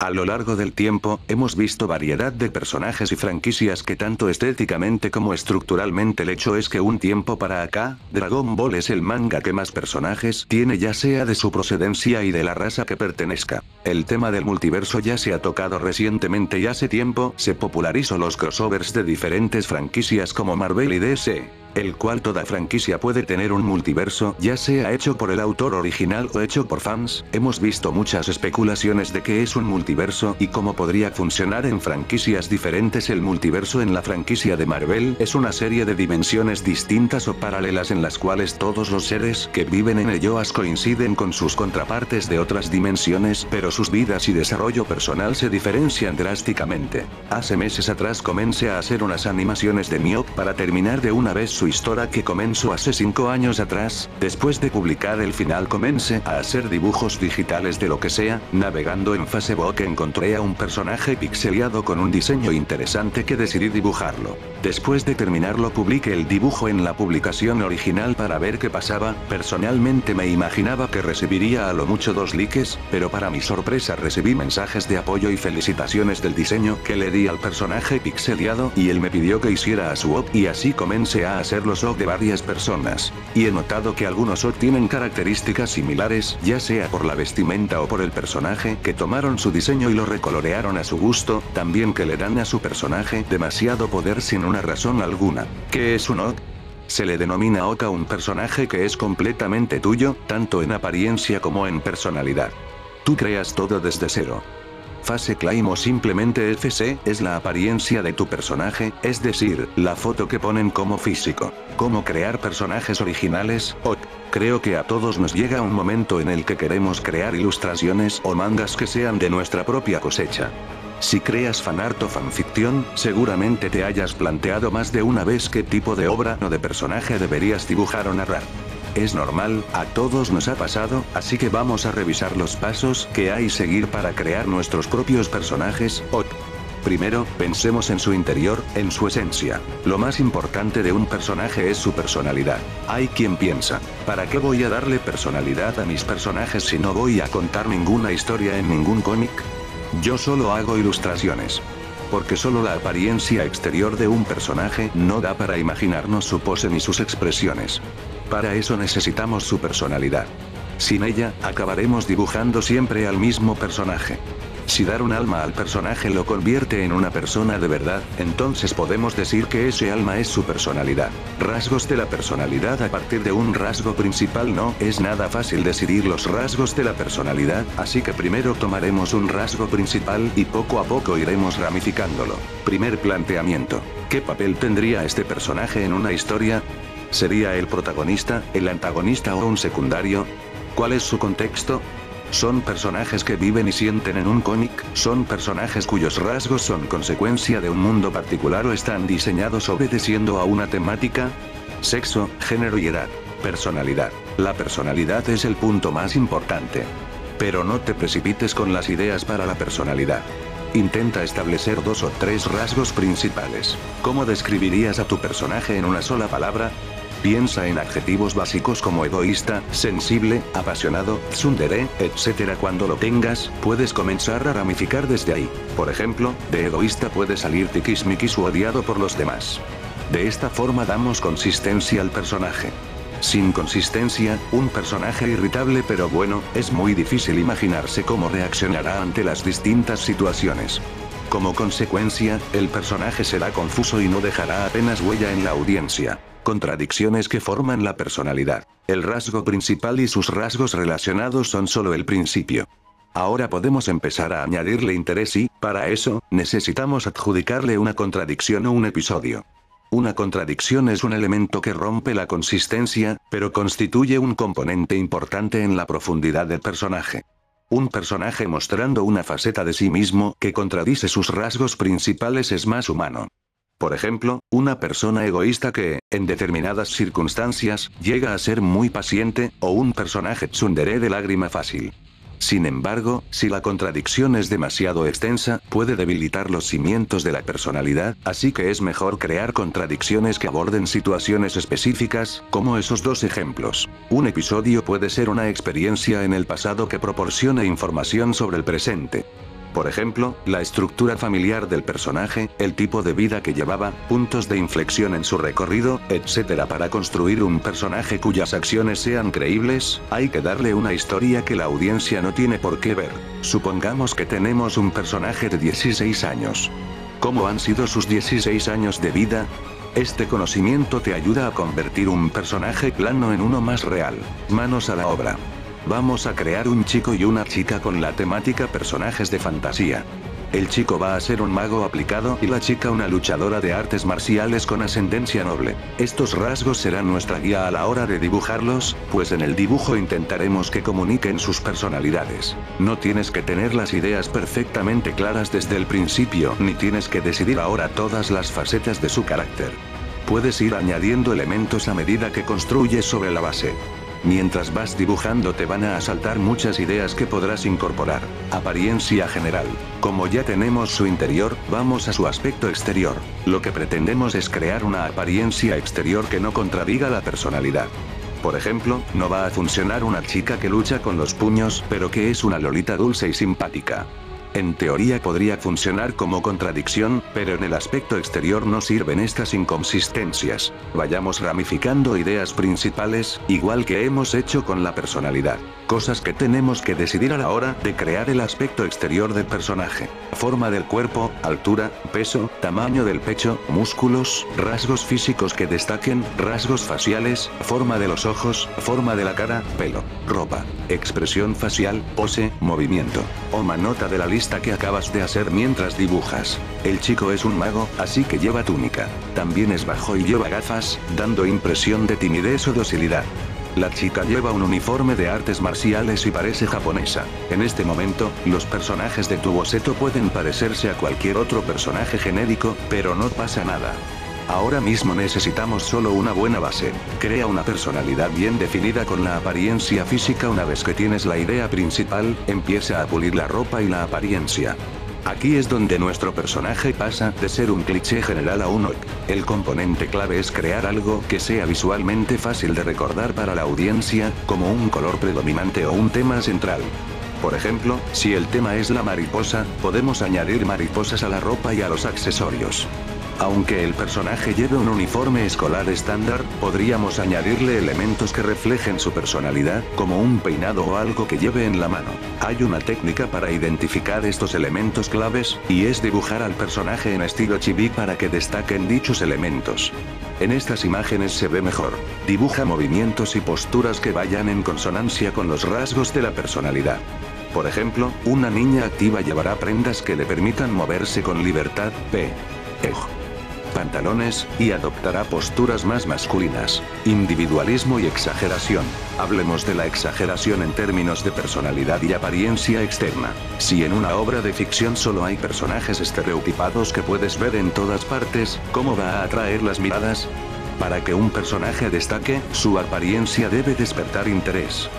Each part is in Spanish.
A lo largo del tiempo, hemos visto variedad de personajes y franquicias que tanto estéticamente como estructuralmente el hecho es que un tiempo para acá, Dragon Ball es el manga que más personajes tiene, ya sea de su procedencia y de la raza que pertenezca. El tema del multiverso ya se ha tocado recientemente y hace tiempo se popularizó los crossovers de diferentes franquicias como Marvel y DC. El cual toda franquicia puede tener un multiverso, ya sea hecho por el autor original o hecho por fans. Hemos visto muchas especulaciones de qué es un multiverso y cómo podría funcionar en franquicias diferentes. El multiverso en la franquicia de Marvel es una serie de dimensiones distintas o paralelas en las cuales todos los seres que viven en ellas coinciden con sus contrapartes de otras dimensiones, pero sus vidas y desarrollo personal se diferencian drásticamente. Hace meses atrás comencé a hacer unas animaciones de Miop para terminar de una vez su historia que comenzó hace 5 años atrás. Después de publicar el final comencé a hacer dibujos digitales de lo que sea. Navegando en Facebook encontré a un personaje pixeleado con un diseño interesante que decidí dibujarlo. Después de terminarlo publiqué el dibujo en la publicación original para ver qué pasaba. Personalmente me imaginaba que recibiría a lo mucho 2 likes, pero para mi sorpresa recibí mensajes de apoyo y felicitaciones del diseño que le di al personaje pixeleado, y él me pidió que hiciera a su OP, y así comencé a hacer los OP de varias personas. Y he notado que algunos OP tienen características similares, ya sea por la vestimenta o por el personaje, que tomaron su diseño y lo recolorearon a su gusto, también que le dan a su personaje demasiado poder sin una razón alguna. ¿Qué es un OP? Se le denomina OP a un personaje que es completamente tuyo, tanto en apariencia como en personalidad. Tú creas todo desde cero. Fase Claim o simplemente FC es la apariencia de tu personaje, es decir, la foto que ponen como físico. ¿Cómo crear personajes originales? Creo que a todos nos llega un momento en el que queremos crear ilustraciones o mangas que sean de nuestra propia cosecha. Si creas fanart o fanficción, seguramente te hayas planteado más de una vez qué tipo de obra o de personaje deberías dibujar o narrar. Es normal, a todos nos ha pasado, así que vamos a revisar los pasos que hay que seguir para crear nuestros propios personajes. Primero, pensemos en su interior, en su esencia. Lo más importante de un personaje es su personalidad. Hay quien piensa, ¿para qué voy a darle personalidad a mis personajes si no voy a contar ninguna historia en ningún cómic? Yo solo hago ilustraciones. Porque solo la apariencia exterior de un personaje no da para imaginarnos su pose ni sus expresiones. Para eso necesitamos su personalidad. Sin ella, acabaremos dibujando siempre al mismo personaje. Si dar un alma al personaje lo convierte en una persona de verdad, entonces podemos decir que ese alma es su personalidad. Rasgos de la personalidad a partir de un rasgo principal. No es nada fácil decidir los rasgos de la personalidad, así que primero tomaremos un rasgo principal y poco a poco iremos ramificándolo. Primer planteamiento. ¿Qué papel tendría este personaje en una historia? ¿Sería el protagonista, el antagonista o un secundario? ¿Cuál es su contexto? ¿Son personajes que viven y sienten en un cómic? ¿Son personajes cuyos rasgos son consecuencia de un mundo particular o están diseñados obedeciendo a una temática? Sexo, género y edad. Personalidad. La personalidad es el punto más importante. Pero no te precipites con las ideas para la personalidad. Intenta establecer 2 o 3 rasgos principales. ¿Cómo describirías a tu personaje en una sola palabra? Piensa en adjetivos básicos como egoísta, sensible, apasionado, tsundere, etc. Cuando lo tengas, puedes comenzar a ramificar desde ahí. Por ejemplo, de egoísta puede salir tiquismiquis u odiado por los demás. De esta forma damos consistencia al personaje. Sin consistencia, un personaje irritable pero bueno, es muy difícil imaginarse cómo reaccionará ante las distintas situaciones. Como consecuencia, el personaje será confuso y no dejará apenas huella en la audiencia. Contradicciones que forman la personalidad. El rasgo principal y sus rasgos relacionados son solo el principio. Ahora podemos empezar a añadirle interés y, para eso, necesitamos adjudicarle una contradicción o un episodio. Una contradicción es un elemento que rompe la consistencia, pero constituye un componente importante en la profundidad del personaje. Un personaje mostrando una faceta de sí mismo que contradice sus rasgos principales es más humano. Por ejemplo, una persona egoísta que, en determinadas circunstancias, llega a ser muy paciente, o un personaje tsundere de lágrima fácil. Sin embargo, si la contradicción es demasiado extensa, puede debilitar los cimientos de la personalidad, así que es mejor crear contradicciones que aborden situaciones específicas, como esos 2 ejemplos. Un episodio puede ser una experiencia en el pasado que proporcione información sobre el presente. Por ejemplo, la estructura familiar del personaje, el tipo de vida que llevaba, puntos de inflexión en su recorrido, etc. Para construir un personaje cuyas acciones sean creíbles, hay que darle una historia que la audiencia no tiene por qué ver. Supongamos que tenemos un personaje de 16 años. ¿Cómo han sido sus 16 años de vida? Este conocimiento te ayuda a convertir un personaje plano en uno más real. Manos a la obra. Vamos a crear un chico y una chica con la temática personajes de fantasía. El chico va a ser un mago aplicado y la chica una luchadora de artes marciales con ascendencia noble. Estos rasgos serán nuestra guía a la hora de dibujarlos, pues en el dibujo intentaremos que comuniquen sus personalidades. No tienes que tener las ideas perfectamente claras desde el principio, ni tienes que decidir ahora todas las facetas de su carácter. Puedes ir añadiendo elementos a medida que construyes sobre la base. Mientras vas dibujando te van a asaltar muchas ideas que podrás incorporar. Apariencia general. Como ya tenemos su interior, vamos a su aspecto exterior. Lo que pretendemos es crear una apariencia exterior que no contradiga la personalidad. Por ejemplo, no va a funcionar una chica que lucha con los puños, pero que es una lolita dulce y simpática. En teoría podría funcionar como contradicción, pero en el aspecto exterior no sirven estas inconsistencias. Vayamos ramificando ideas principales, igual que hemos hecho con la personalidad. Cosas que tenemos que decidir a la hora de crear el aspecto exterior del personaje. Forma del cuerpo, altura, peso, tamaño del pecho, músculos, rasgos físicos que destaquen, rasgos faciales, forma de los ojos, forma de la cara, pelo, ropa, expresión facial, pose, movimiento. Toma nota de la lista que acabas de hacer mientras dibujas. El chico es un mago, así que lleva túnica. También es bajo y lleva gafas, dando impresión de timidez o docilidad. La chica lleva un uniforme de artes marciales y parece japonesa. En este momento, los personajes de tu boceto pueden parecerse a cualquier otro personaje genérico, pero no pasa nada. Ahora mismo necesitamos solo una buena base. Crea una personalidad bien definida con la apariencia física. Una vez que tienes la idea principal, empieza a pulir la ropa y la apariencia. Aquí es donde nuestro personaje pasa de ser un cliché general a un OC. El componente clave es crear algo que sea visualmente fácil de recordar para la audiencia, como un color predominante o un tema central. Por ejemplo, si el tema es la mariposa, podemos añadir mariposas a la ropa y a los accesorios. Aunque el personaje lleve un uniforme escolar estándar, podríamos añadirle elementos que reflejen su personalidad, como un peinado o algo que lleve en la mano. Hay una técnica para identificar estos elementos claves, y es dibujar al personaje en estilo chibi para que destaquen dichos elementos. En estas imágenes se ve mejor. Dibuja movimientos y posturas que vayan en consonancia con los rasgos de la personalidad. Por ejemplo, una niña activa llevará prendas que le permitan moverse con libertad, pantalones, y adoptará posturas más masculinas. Individualismo y exageración. Hablemos de la exageración en términos de personalidad y apariencia externa. Si en una obra de ficción solo hay personajes estereotipados que puedes ver en todas partes, ¿cómo va a atraer las miradas? Para que un personaje destaque, su apariencia debe despertar interés.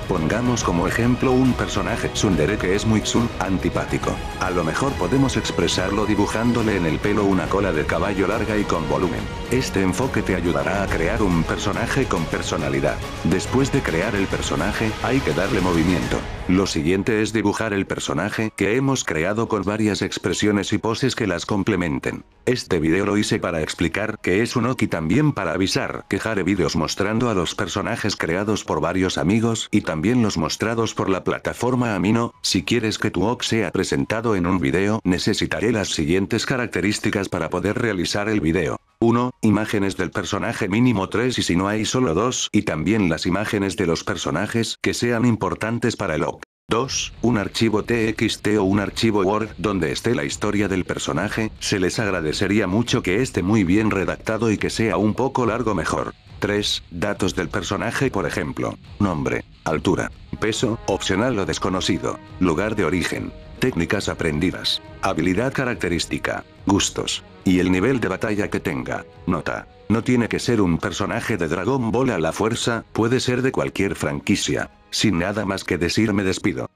Pongamos como ejemplo un personaje tsundere que es muy antipático. A lo mejor podemos expresarlo dibujándole en el pelo una cola de caballo larga y con volumen. Este enfoque te ayudará a crear un personaje con personalidad. Después de crear el personaje, hay que darle movimiento. Lo siguiente es dibujar el personaje que hemos creado con varias expresiones y poses que las complementen. Este video lo hice para explicar qué es un OC y también para avisar que haré vídeos mostrando a los personajes creados por varios amigos y también los mostrados por la plataforma Amino. Si quieres que tu OC sea presentado en un video, necesitaré las siguientes características para poder realizar el video. 1. Imágenes del personaje mínimo 3 y si no hay solo 2, y también las imágenes de los personajes que sean importantes para el OC. 2. Un archivo TXT o un archivo Word donde esté la historia del personaje. Se les agradecería mucho que esté muy bien redactado y que sea un poco largo mejor. 3. Datos del personaje, por ejemplo: nombre, altura, peso, opcional o desconocido, lugar de origen, técnicas aprendidas, habilidad característica, gustos, y el nivel de batalla que tenga. Nota: no tiene que ser un personaje de Dragon Ball a la fuerza, puede ser de cualquier franquicia. Sin nada más que decir me despido.